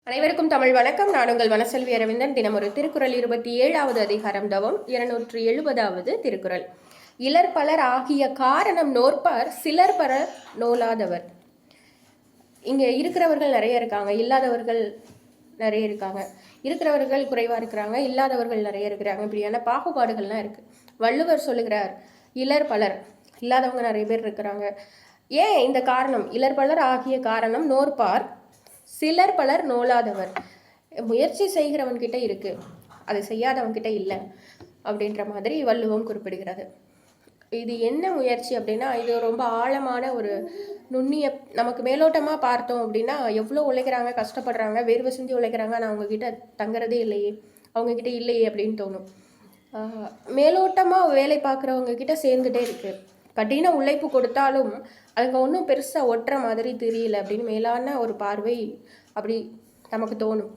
அனைவருக்கும் தமிழ் வணக்கம். நான் உங்கள் வனசெல்வி அரவிந்தன். தினமொரு திருக்குறள் 27வது அதிகாரம் தவம் 270வது திருக்குறள். இலர் பலர் ஆகிய காரணம் நோற்பார் சிலர் பர நோலாதவர். இங்கே இருக்கிறவர்கள் நிறைய இருக்காங்க, இல்லாதவர்கள் நிறைய இருக்காங்க. இருக்கிறவர்கள் குறைவாக இருக்கிறாங்க, இல்லாதவர்கள் நிறைய இருக்கிறாங்க. இப்படியான பாகுபாடுகள்லாம் இருக்குது. வள்ளுவர் சொல்லுகிறார், இலர் பலர், இல்லாதவங்க நிறைய பேர் இருக்கிறாங்க. ஏன் இந்த காரணம்? இலர் பலர் ஆகிய காரணம் நோற்பார் சிலர் பலர் நோலாதவர். முயற்சி செய்கிறவன்கிட்ட இருக்கு, அது செய்யாதவன்கிட்ட இல்லை அப்படின்ற மாதிரி வள்ளுவம் குறிப்பிடுகிறது. இது என்ன முயற்சி அப்படின்னா, இது ரொம்ப ஆழமான ஒரு நுண்ணிய, நமக்கு மேலோட்டமாக பார்த்தோம் அப்படின்னா எவ்வளோ உழைக்கிறாங்க, கஷ்டப்படுறாங்க, வேர்வை சிந்தி உழைக்கிறாங்க, ஆனால் அவங்கக்கிட்ட தங்குறதே இல்லையே, அவங்கக்கிட்ட இல்லையே அப்படின்னு தோணும். மேலோட்டமாக வேலை பார்க்குறவங்க கிட்ட சேர்ந்துட்டே இருக்குது. கடின உழைப்பு கொடுத்தாலும் அதுங்க ஒன்றும் பெருசாக ஒட்டுற மாதிரி தெரியல அப்படின்னு மேலான ஒரு பார்வை அப்படி நமக்கு தோணும்.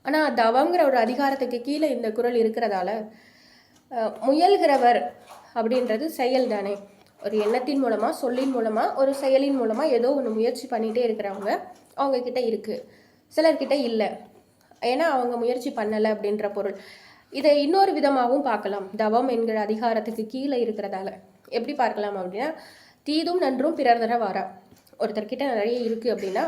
ஆனால் தவங்கிற ஒரு அதிகாரத்துக்கு கீழே இந்த குறள் இருக்கிறதால முயல்கிறவர் அப்படின்றது செயல் தானே. ஒரு எண்ணத்தின் மூலமாக, சொல்லின் மூலமாக, ஒரு செயலின் மூலமாக ஏதோ ஒன்று முயற்சி பண்ணிகிட்டே இருக்கிறவங்க அவங்கக்கிட்ட இருக்குது, சிலர்கிட்ட இல்லை, ஏன்னா அவங்க முயற்சி பண்ணலை அப்படின்ற பொருள். இதை இன்னொரு விதமாகவும் பார்க்கலாம். தவம் என்கிற அதிகாரத்துக்கு கீழே இருக்கிறதால எப்படி பார்க்கலாம் அப்படின்னா, தீதும் நன்றும் பிறர் தர வாரா. ஒருத்தர்கிட்ட நிறைய இருக்குது அப்படின்னா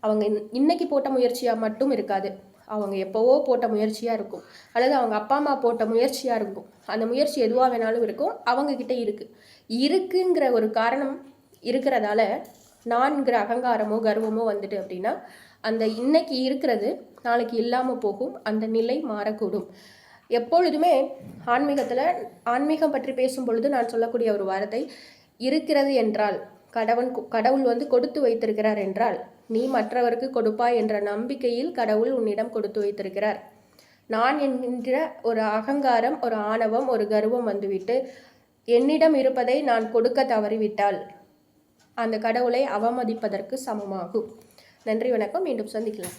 அவங்க இன்னைக்கு போட்ட முயற்சியாக மட்டும் இருக்காது, அவங்க எப்போவோ போட்ட முயற்சியாக இருக்கும், அல்லது அவங்க அப்பா அம்மா போட்ட முயற்சியாக இருக்கும். அந்த முயற்சி எதுவாக வேணாலும் இருக்கும், அவங்கக்கிட்ட இருக்குங்கிற ஒரு காரணம் இருக்கிறதால நான்கிற அகங்காரமோ கர்வமோ வந்துட்டு அப்படின்னா அந்த இன்னைக்கு இருக்கிறது நாளைக்கு இல்லாமல் போகும், அந்த நிலை மாறக்கூடும். எப்பொழுதுமே ஆன்மீகம் பற்றி பேசும் பொழுது நான் சொல்லக்கூடிய ஒரு வார்த்தை, இருக்கிறது என்றால் கடவுள் கொடுத்து வைத்திருக்கிறார் என்றால் நீ மற்றவருக்கு கொடுப்பாய் என்ற நம்பிக்கையில் கடவுள் உன்னிடம் கொடுத்து வைத்திருக்கிறார். நான் என்கின்ற ஒரு அகங்காரம், ஒரு ஆணவம், ஒரு கர்வம் வந்துவிட்டு என்னிடம் இருப்பதை நான் கொடுக்க தவறிவிட்டால் அந்த கடவுளை அவமதிப்பதற்கு சமமாகும். நன்றி, வணக்கம். மீண்டும் சந்திக்கலாம்.